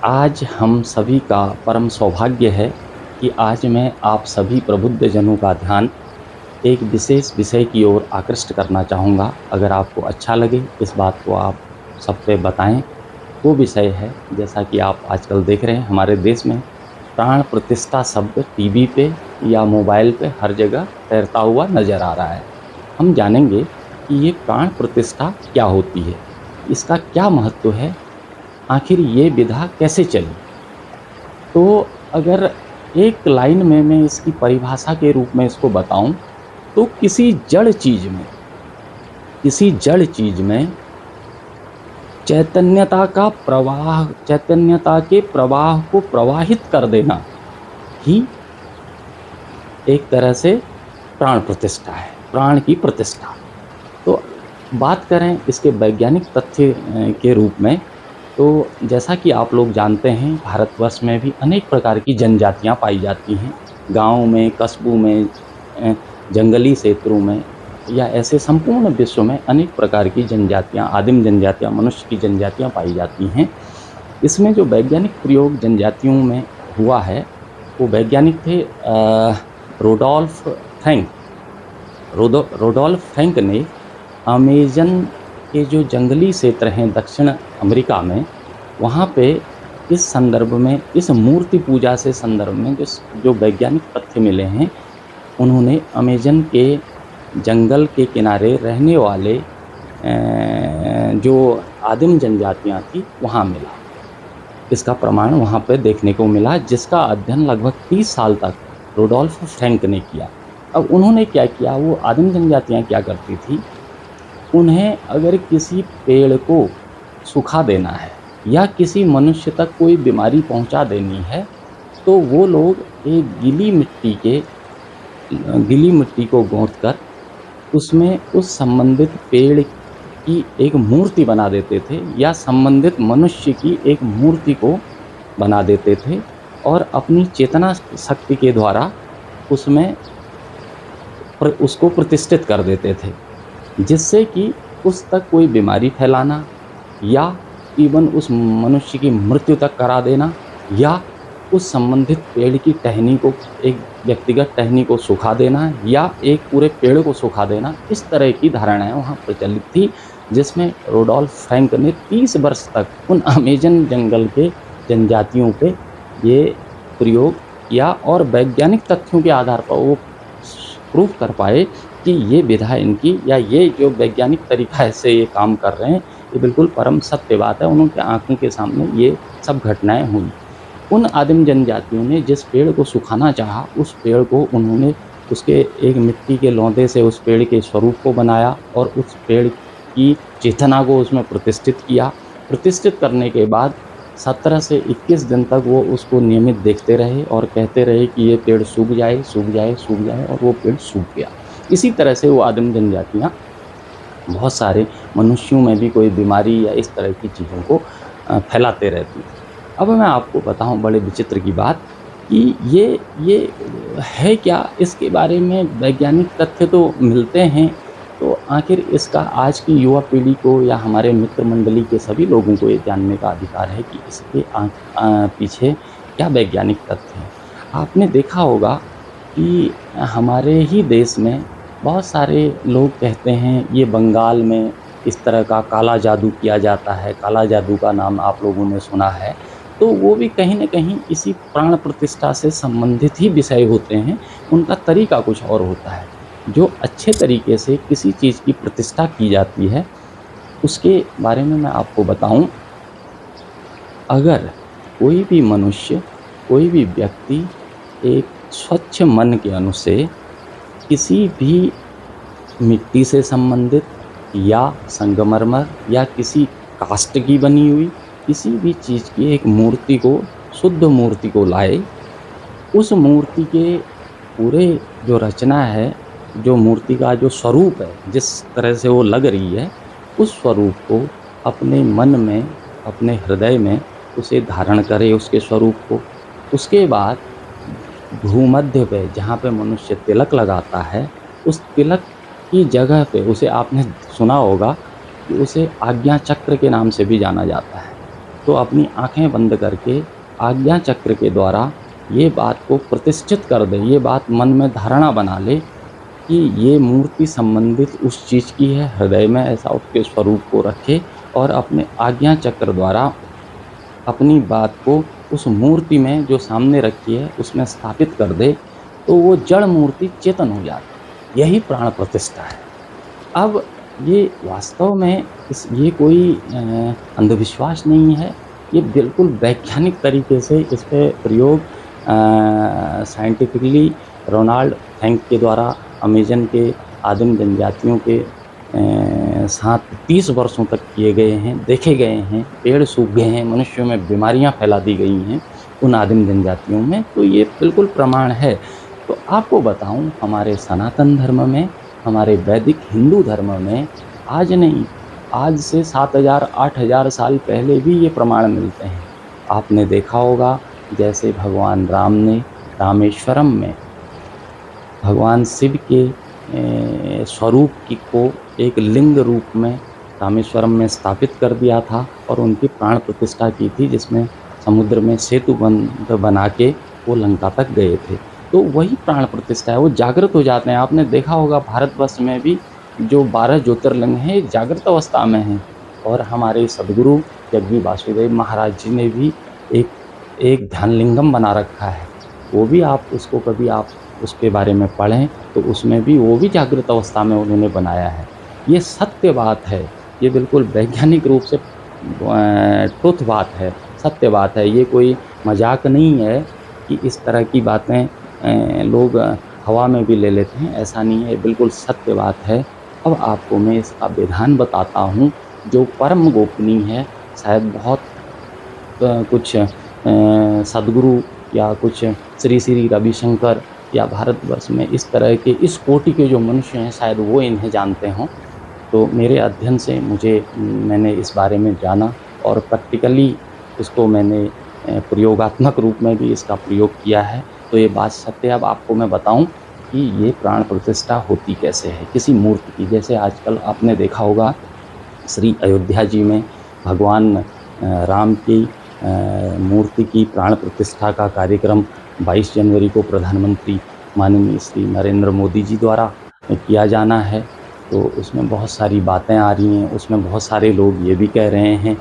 आज हम सभी का परम सौभाग्य है कि आज मैं आप सभी प्रबुद्ध जनों का ध्यान एक विशेष विषय की ओर आकृष्ट करना चाहूँगा। अगर आपको अच्छा लगे इस बात को आप सब पे बताएं। वो विषय है, जैसा कि आप आजकल देख रहे हैं हमारे देश में प्राण प्रतिष्ठा शब्द टीवी पे या मोबाइल पे हर जगह तैरता हुआ नज़र आ रहा है। हम जानेंगे कि ये प्राण प्रतिष्ठा क्या होती है, इसका क्या महत्व है, आखिर ये विधा कैसे चली। तो अगर एक लाइन में मैं इसकी परिभाषा के रूप में इसको बताऊं, तो किसी जड़ चीज में चैतन्यता के प्रवाह को प्रवाहित कर देना ही एक तरह से प्राण प्रतिष्ठा है, प्राण की प्रतिष्ठा। तो बात करें इसके वैज्ञानिक तथ्य के रूप में, तो जैसा कि आप लोग जानते हैं भारतवर्ष में भी अनेक प्रकार की जनजातियां पाई जाती हैं। गाँव में, कस्बों में, जंगली क्षेत्रों में या ऐसे संपूर्ण विश्व में अनेक प्रकार की जनजातियां, आदिम जनजातियां, मनुष्य की जनजातियां पाई जाती हैं। इसमें जो वैज्ञानिक प्रयोग जनजातियों में हुआ है वो वैज्ञानिक थे रोडोल्फ फ्रैंक। रोडोल्फ फ्रैंक ने अमेजन के जो जंगली क्षेत्र हैं दक्षिण अमेरिका में, वहाँ पे इस संदर्भ में, इस मूर्ति पूजा से संदर्भ में जो वैज्ञानिक तथ्य मिले हैं, उन्होंने अमेजन के जंगल के किनारे रहने वाले जो आदिम जनजातियाँ थी वहाँ मिला। इसका प्रमाण वहाँ पे देखने को मिला, जिसका अध्ययन लगभग 30 साल तक रोडोल्फ फ्रैंक ने किया। अब उन्होंने क्या किया, वो आदिम जनजातियाँ क्या करती थी, उन्हें अगर किसी पेड़ को सुखा देना है या किसी मनुष्य तक कोई बीमारी पहुंचा देनी है, तो वो लोग एक गीली मिट्टी को गूंथकर उसमें उस संबंधित पेड़ की एक मूर्ति बना देते थे या संबंधित मनुष्य की एक मूर्ति को बना देते थे और अपनी चेतना शक्ति के द्वारा उसको प्रतिष्ठित कर देते थे, जिससे कि उस तक कोई बीमारी फैलाना या इवन उस मनुष्य की मृत्यु तक करा देना या उस संबंधित पेड़ की टहनी को, एक व्यक्तिगत टहनी को सुखा देना या एक पूरे पेड़ को सुखा देना, इस तरह की धारणाएं वहाँ प्रचलित थी, जिसमें रोडोल्फ फ्रैंक ने 30 वर्ष तक उन अमेजन जंगल के जनजातियों पे ये प्रयोग किया और वैज्ञानिक तथ्यों के आधार पर वो प्रूव कर पाए कि ये विधा इनकी, या ये जो वैज्ञानिक तरीका से ये काम कर रहे हैं, ये बिल्कुल परम सत्य बात है। उनके आंखों के सामने ये सब घटनाएं हुई। उन आदिम जनजातियों ने जिस पेड़ को सुखाना चाहा, उस पेड़ को उन्होंने उसके एक मिट्टी के लौंदे से उस पेड़ के स्वरूप को बनाया और उस पेड़ की चेतना को उसमें प्रतिष्ठित किया। प्रतिष्ठित करने के बाद 17 से 21 दिन तक वो उसको नियमित देखते रहे और कहते रहे कि ये पेड़ सूख जाए, सूख जाए, सूख जाए, और वो पेड़ सूख गया। इसी तरह से वो आदिम जनजातियाँ बहुत सारे मनुष्यों में भी कोई बीमारी या इस तरह की चीज़ों को फैलाते रहती थी। अब मैं आपको बताऊं बड़े विचित्र की बात कि ये है क्या, इसके बारे में वैज्ञानिक तथ्य तो मिलते हैं, तो आखिर इसका आज की युवा पीढ़ी को या हमारे मित्र मंडली के सभी लोगों को ये जानने का अधिकार है कि इसके पीछे क्या वैज्ञानिक तथ्य हैं। आपने देखा होगा कि हमारे ही देश में बहुत सारे लोग कहते हैं ये बंगाल में इस तरह का काला जादू किया जाता है। काला जादू का नाम आप लोगों ने सुना है, तो वो भी कहीं न कहीं इसी प्राण प्रतिष्ठा से संबंधित ही विषय होते हैं। उनका तरीका कुछ और होता है। जो अच्छे तरीके से किसी चीज़ की प्रतिष्ठा की जाती है, उसके बारे में मैं आपको बताऊं। अगर कोई भी मनुष्य, कोई भी व्यक्ति एक स्वच्छ मन के अनुसार किसी भी मिट्टी से संबंधित या संगमरमर या किसी काष्ठ की बनी हुई किसी भी चीज़ की एक मूर्ति को, शुद्ध मूर्ति को लाए, उस मूर्ति के पूरे जो रचना है, जो मूर्ति का जो स्वरूप है, जिस तरह से वो लग रही है, उस स्वरूप को अपने मन में, अपने हृदय में उसे धारण करे, उसके स्वरूप को। उसके बाद भूमध्य पे, जहाँ पे मनुष्य तिलक लगाता है, उस तिलक की जगह पे उसे, आपने सुना होगा कि उसे आज्ञा चक्र के नाम से भी जाना जाता है। तो अपनी आँखें बंद करके आज्ञा चक्र के द्वारा ये बात को प्रतिष्ठित कर दे, ये बात मन में धारणा बना ले कि ये मूर्ति संबंधित उस चीज़ की है, हृदय में ऐसा उसके स्वरूप को रखे और अपने आज्ञा चक्र द्वारा अपनी बात को उस मूर्ति में जो सामने रखी है उसमें स्थापित कर दे, तो वो जड़ मूर्ति चेतन हो जाती है। यही प्राण प्रतिष्ठा है। अब ये वास्तव में ये कोई अंधविश्वास नहीं है, ये बिल्कुल वैज्ञानिक तरीके से इस पे प्रयोग साइंटिफिकली रोनाल्ड थैंक के द्वारा अमेजन के आदिम जनजातियों के साथ 30 वर्षों तक किए गए हैं, देखे गए हैं। पेड़ सूख गए हैं, मनुष्यों में बीमारियां फैला दी गई हैं उन आदिम जनजातियों में, तो ये बिल्कुल प्रमाण है। तो आपको बताऊं, हमारे सनातन धर्म में, हमारे वैदिक हिंदू धर्म में आज नहीं, आज से 7000-8000 साल पहले भी ये प्रमाण मिलते हैं। आपने देखा होगा जैसे भगवान राम ने रामेश्वरम में भगवान शिव के स्वरूप को एक लिंग रूप में रामेश्वरम में स्थापित कर दिया था और उनकी प्राण प्रतिष्ठा की थी, जिसमें समुद्र में सेतु बंध बना के वो लंका तक गए थे। तो वही प्राण प्रतिष्ठा है, वो जागृत हो जाते हैं। आपने देखा होगा भारतवर्ष में भी जो 12 ज्योतिर्लिंग हैं जागृत अवस्था में हैं, और हमारे सदगुरु जग्गी वासुदेव महाराज जी ने भी एक ध्यान लिंगम बना रखा है। वो भी आप उसको कभी आप उसके बारे में पढ़ें तो उसमें भी वो भी जागृत अवस्था में उन्होंने बनाया है। ये सत्य बात है, ये बिल्कुल वैज्ञानिक रूप से ट्रुथ बात है, सत्य बात है। ये कोई मजाक नहीं है कि इस तरह की बातें लोग हवा में भी ले लेते हैं, ऐसा नहीं है, बिल्कुल सत्य बात है। अब आपको मैं इसका विधान बताता हूँ जो परम गोपनीय है। शायद बहुत कुछ सदगुरु या कुछ श्री श्री रविशंकर या भारतवर्ष में इस तरह के इस कोटि के जो मनुष्य हैं शायद वो इन्हें जानते हों। तो मेरे अध्ययन से मैंने इस बारे में जाना और प्रैक्टिकली इसको मैंने प्रयोगात्मक रूप में भी इसका प्रयोग किया है। तो ये बात सत्य है। अब आपको मैं बताऊं कि ये प्राण प्रतिष्ठा होती कैसे है किसी मूर्ति की। जैसे आजकल आपने देखा होगा श्री अयोध्या जी में भगवान राम की मूर्ति की प्राण प्रतिष्ठा का कार्यक्रम 22 जनवरी को प्रधानमंत्री माननीय श्री नरेंद्र मोदी जी द्वारा किया जाना है। तो उसमें बहुत सारी बातें आ रही हैं, उसमें बहुत सारे लोग ये भी कह रहे हैं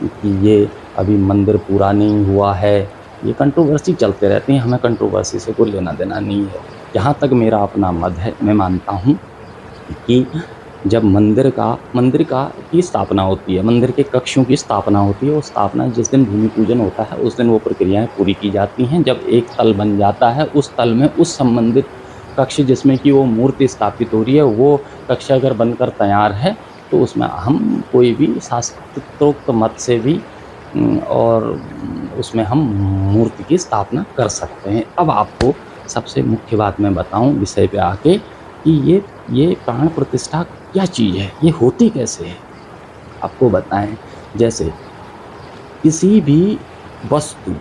कि ये अभी मंदिर पूरा नहीं हुआ है। ये कंट्रोवर्सी चलते रहती हैं, हमें कंट्रोवर्सी से कोई लेना देना नहीं है। जहाँ तक मेरा अपना मत है, मैं मानता हूँ कि जब मंदिर की स्थापना होती है, मंदिर के कक्षों की स्थापना होती है, वो स्थापना जिस दिन भूमि पूजन होता है उस दिन वो प्रक्रियाएं पूरी की जाती हैं। जब एक तल बन जाता है, उस तल में उस संबंधित कक्ष जिसमें कि वो मूर्ति स्थापित हो रही है, वो कक्ष अगर बनकर तैयार है तो उसमें हम कोई भी शास्त्रोक्त मत से भी और उसमें हम मूर्ति की स्थापना कर सकते हैं। अब आपको सबसे मुख्य बात मैं बताऊं विषय पे आके कि ये प्राण प्रतिष्ठा क्या चीज़ है, ये होती कैसे है। आपको बताएं, जैसे किसी भी वस्तु,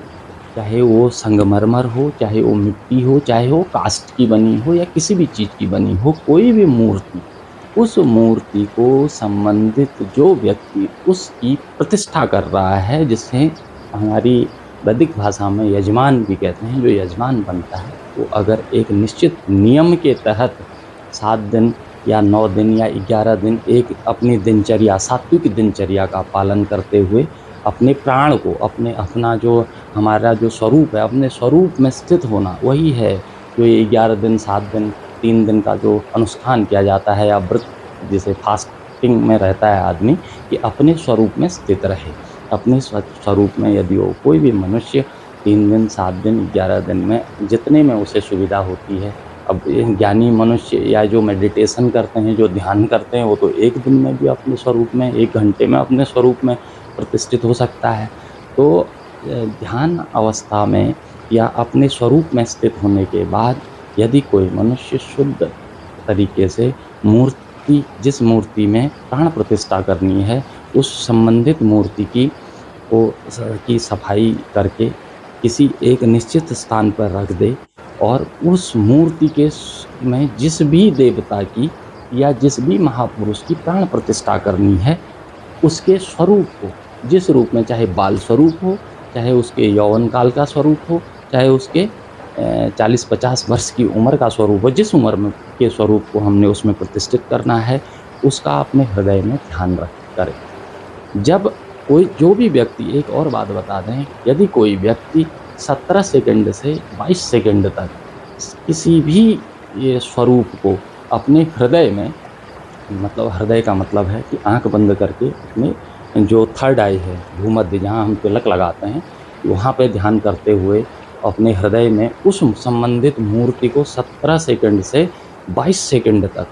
चाहे वो संगमरमर हो, चाहे वो मिट्टी हो, चाहे वो काष्ठ की बनी हो या किसी भी चीज़ की बनी हो, कोई भी मूर्ति, उस मूर्ति को संबंधित जो व्यक्ति उसकी प्रतिष्ठा कर रहा है, जिसे हमारी वैदिक भाषा में यजमान भी कहते हैं, जो यजमान बनता है, वो अगर एक निश्चित नियम के तहत 7 दिन या 9 दिन या 11 दिन एक अपनी दिनचर्या, सात्विक दिनचर्या का पालन करते हुए अपने प्राण को, अपना जो हमारा जो स्वरूप है, अपने स्वरूप में स्थित होना, वही है जो ये 11 दिन 7 दिन 3 दिन का जो अनुष्ठान किया जाता है या व्रत जिसे फास्टिंग में रहता है आदमी, कि अपने स्वरूप में स्थित रहे। अपने स्वरूप में यदि वो कोई भी मनुष्य 3 दिन 7 दिन 11 दिन में जितने में उसे सुविधा होती है। अब ज्ञानी मनुष्य या जो मेडिटेशन करते हैं, जो ध्यान करते हैं, वो तो 1 दिन में भी अपने स्वरूप में, 1 घंटे में अपने स्वरूप में प्रतिष्ठित हो सकता है। तो ध्यान अवस्था में या अपने स्वरूप में स्थित होने के बाद यदि कोई मनुष्य शुद्ध तरीके से जिस मूर्ति में प्राण प्रतिष्ठा करनी है, उस संबंधित मूर्ति की सफाई करके किसी एक निश्चित स्थान पर रख दे और उस मूर्ति में जिस भी देवता की या जिस भी महापुरुष की प्राण प्रतिष्ठा करनी है, उसके स्वरूप को जिस रूप में, चाहे बाल स्वरूप हो, चाहे उसके यौवन काल का स्वरूप हो, चाहे उसके 40-50 वर्ष की उम्र का स्वरूप हो, जिस उम्र में के स्वरूप को हमने उसमें प्रतिष्ठित करना है, उसका अपने हृदय में ध्यान रख करें। जब कोई जो भी व्यक्ति, एक और बात बता दें, यदि कोई व्यक्ति 17 सेकंड से 22 सेकंड तक किसी भी ये स्वरूप को अपने हृदय में, मतलब हृदय का मतलब है कि आँख बंद करके अपने जो थर्ड आई है, भूमध्य, जहाँ हम तिलक लगाते हैं, वहाँ पे ध्यान करते हुए अपने हृदय में उस संबंधित मूर्ति को 17 सेकंड से 22 सेकंड तक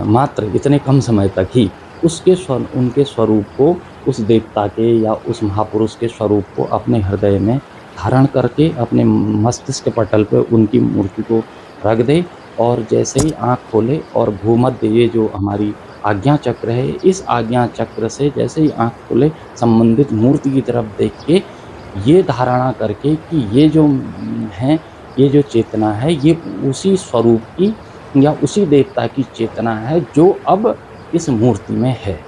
मात्र इतने कम समय तक ही उनके स्वरूप को, उस देवता के या उस महापुरुष के स्वरूप को अपने हृदय में धारण करके अपने मस्तिष्क पटल पे उनकी मूर्ति को रख दे, और जैसे ही आँख खोले और भूमध्य, ये जो हमारी आज्ञा चक्र है, इस आज्ञा चक्र से जैसे ही आँख खोले संबंधित मूर्ति की तरफ देख के ये धारणा करके कि ये जो है, ये जो चेतना है, ये उसी स्वरूप की या उसी देवता की चेतना है जो अब इस मूर्ति में है,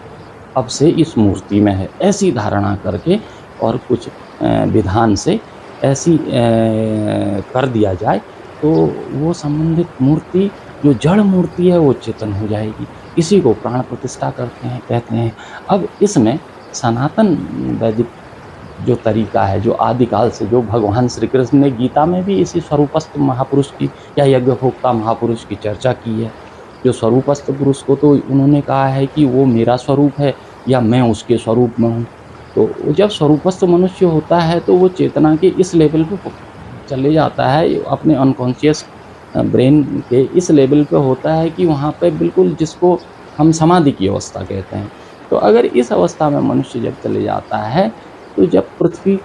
अब से इस मूर्ति में है, ऐसी धारणा करके और कुछ विधान से ऐसी कर दिया जाए तो वो संबंधित मूर्ति, जो जड़ मूर्ति है, वो चेतन हो जाएगी। इसी को प्राण प्रतिष्ठा कहते हैं। अब इसमें सनातन वैदिक जो तरीका है, जो आदिकाल से, जो भगवान श्री कृष्ण ने गीता में भी इसी स्वरूपस्थ महापुरुष की या यज्ञभोक्ता महापुरुष की चर्चा की है। जो स्वरूपस्थ पुरुष को तो उन्होंने कहा है कि वो मेरा स्वरूप है या मैं उसके स्वरूप में हूँ। तो जब स्वरूपस्थ मनुष्य होता है तो वो चेतना के इस लेवल पे चले जाता है, अपने अनकॉन्शियस ब्रेन के इस लेवल पे होता है कि वहाँ पे बिल्कुल, जिसको हम समाधि की अवस्था कहते हैं। तो अगर इस अवस्था में मनुष्य जब चले जाता है, तो जब पृथ्वी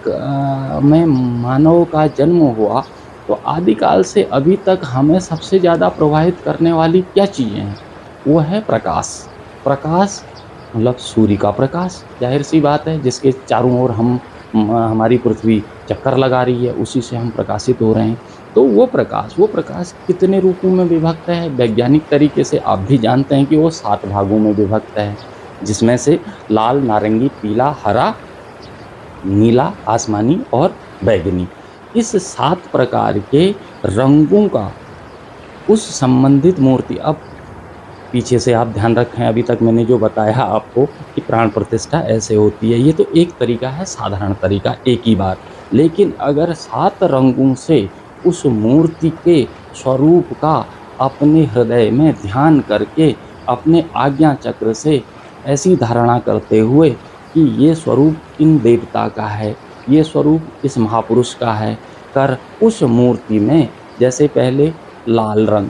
में मानव का जन्म हुआ, तो आदिकाल से अभी तक हमें सबसे ज़्यादा प्रभावित करने वाली क्या चीज़ें हैं? वो है प्रकाश। प्रकाश मतलब सूर्य का प्रकाश, जाहिर सी बात है, जिसके चारों ओर हमारी पृथ्वी चक्कर लगा रही है, उसी से हम प्रकाशित हो रहे हैं। तो वो प्रकाश कितने रूपों में विभक्त है? वैज्ञानिक तरीके से आप भी जानते हैं कि वो 7 भागों में विभक्त है, जिसमें से लाल, नारंगी, पीला, हरा, नीला, आसमानी और बैंगनी, इस 7 प्रकार के रंगों का उस संबंधित मूर्ति। अब पीछे से आप ध्यान रखें, अभी तक मैंने जो बताया आपको कि प्राण प्रतिष्ठा ऐसे होती है, ये तो एक तरीका है, साधारण तरीका, एक ही बार। लेकिन अगर 7 रंगों से उस मूर्ति के स्वरूप का अपने हृदय में ध्यान करके, अपने आज्ञा चक्र से ऐसी धारणा करते हुए कि ये स्वरूप इन देवता का है, ये स्वरूप इस महापुरुष का है, कर उस मूर्ति में जैसे पहले लाल रंग,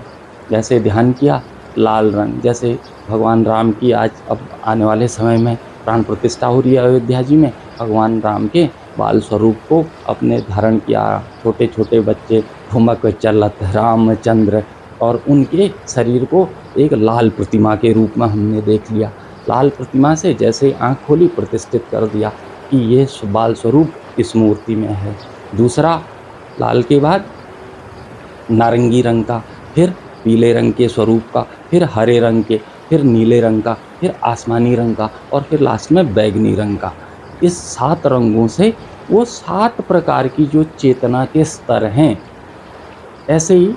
जैसे ध्यान किया लाल रंग, जैसे भगवान राम की आज अब आने वाले समय में प्राण प्रतिष्ठा हो रही है अयोध्या जी में, भगवान राम के बाल स्वरूप को अपने धारण किया, छोटे छोटे बच्चे ठुमक चलत रामचंद्र, और उनके शरीर को एक लाल प्रतिमा के रूप में हमने देख लिया। लाल प्रतिमा से जैसे आँख खोली प्रतिष्ठित कर दिया कि ये बाल स्वरूप इस मूर्ति में है। दूसरा, लाल के बाद नारंगी रंग का, फिर पीले रंग के स्वरूप का, फिर हरे रंग के, फिर नीले रंग का, फिर आसमानी रंग का, और फिर लास्ट में बैंगनी रंग का। इस 7 रंगों से वो 7 प्रकार की जो चेतना के स्तर हैं, ऐसे ही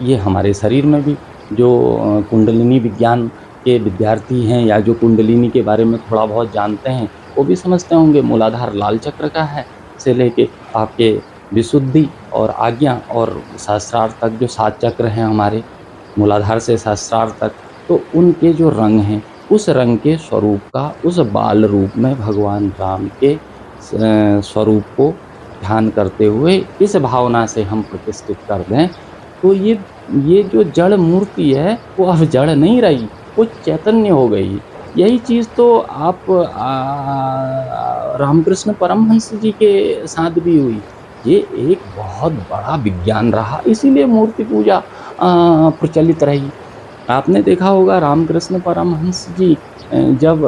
ये हमारे शरीर में भी जो कुंडलिनी विज्ञान के विद्यार्थी हैं या जो कुंडलिनी के बारे में थोड़ा बहुत जानते हैं, वो भी समझते होंगे मूलाधार लाल चक्र का है, से लेके आपके विशुद्धि और आज्ञा और सहस्रार तक जो 7 चक्र हैं हमारे, मूलाधार से सहस्रार तक, तो उनके जो रंग हैं, उस रंग के स्वरूप का उस बाल रूप में भगवान राम के स्वरूप को ध्यान करते हुए इस भावना से हम प्रतिष्ठित कर दें, तो ये जो जड़ मूर्ति है वो अब जड़ नहीं रही, वो चैतन्य हो गई। यही चीज़ तो आप रामकृष्ण परमहंस जी के साथ भी हुई। ये एक बहुत बड़ा विज्ञान रहा, इसीलिए मूर्ति पूजा प्रचलित रही। आपने देखा होगा रामकृष्ण परमहंस जी जब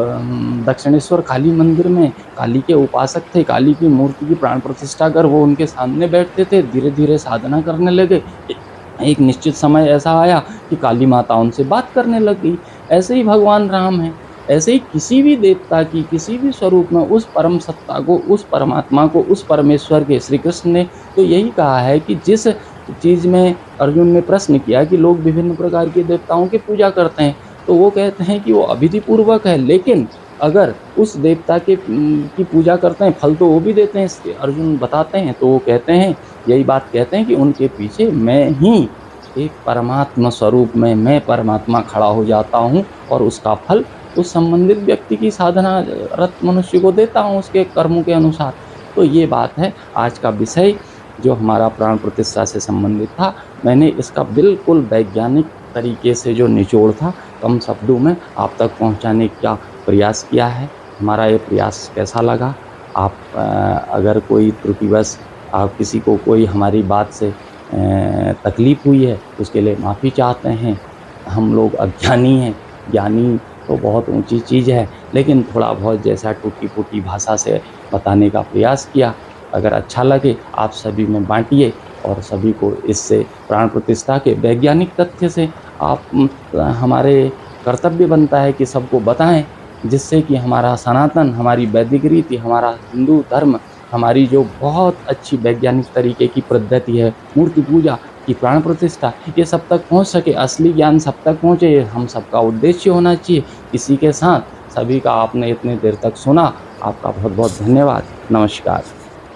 दक्षिणेश्वर काली मंदिर में काली के उपासक थे, काली की मूर्ति की प्राण प्रतिष्ठा कर वो उनके सामने बैठते थे, धीरे धीरे साधना करने लगे। एक निश्चित समय ऐसा आया कि काली माता उनसे बात करने लग गई। ऐसे ही भगवान राम हैं, ऐसे ही किसी भी देवता की, किसी भी स्वरूप में उस परम सत्ता को, उस परमात्मा को, उस परमेश्वर के, श्री कृष्ण ने तो यही कहा है कि जिस चीज़ में अर्जुन ने प्रश्न किया कि लोग विभिन्न प्रकार के देवताओं की पूजा करते हैं, तो वो कहते हैं कि वो अविधिपूर्वक है, लेकिन अगर उस देवता के की पूजा करते हैं, फल तो वो भी देते हैं, इसके अर्जुन बताते हैं। तो वो कहते हैं, यही बात कहते हैं कि उनके पीछे मैं ही एक परमात्मा स्वरूप में, मैं परमात्मा खड़ा हो जाता हूँ और उसका फल उस संबंधित व्यक्ति की साधना रत मनुष्य को देता हूँ उसके कर्मों के अनुसार। तो ये बात है आज का विषय जो हमारा प्राण प्रतिष्ठा से संबंधित था। मैंने इसका बिल्कुल वैज्ञानिक तरीके से जो निचोड़ था, कम शब्दों में आप तक पहुंचाने का प्रयास किया है। हमारा ये प्रयास कैसा लगा? आप अगर कोई त्रुटिवश आप किसी को कोई हमारी बात से तकलीफ़ हुई है, उसके लिए माफ़ी चाहते हैं। हम लोग अज्ञानी हैं, ज्ञानी तो बहुत ऊंची चीज़ है, लेकिन थोड़ा बहुत जैसा टूटी-फूटी भाषा से बताने का प्रयास किया। अगर अच्छा लगे आप सभी में बाँटिए और सभी को इससे प्राण प्रतिष्ठा के वैज्ञानिक तथ्य से आप हमारे कर्तव्य बनता है कि सबको बताएं, जिससे कि हमारा सनातन, हमारी वैदिक रीति, हमारा हिंदू धर्म, हमारी जो बहुत अच्छी वैज्ञानिक तरीके की पद्धति है मूर्ति पूजा की, प्राण प्रतिष्ठा, ये सब तक पहुंच सके, असली ज्ञान सब तक पहुंचे, ये हम सबका उद्देश्य होना चाहिए। इसी के साथ सभी का आपने इतने देर तक सुना, आपका बहुत बहुत धन्यवाद। नमस्कार।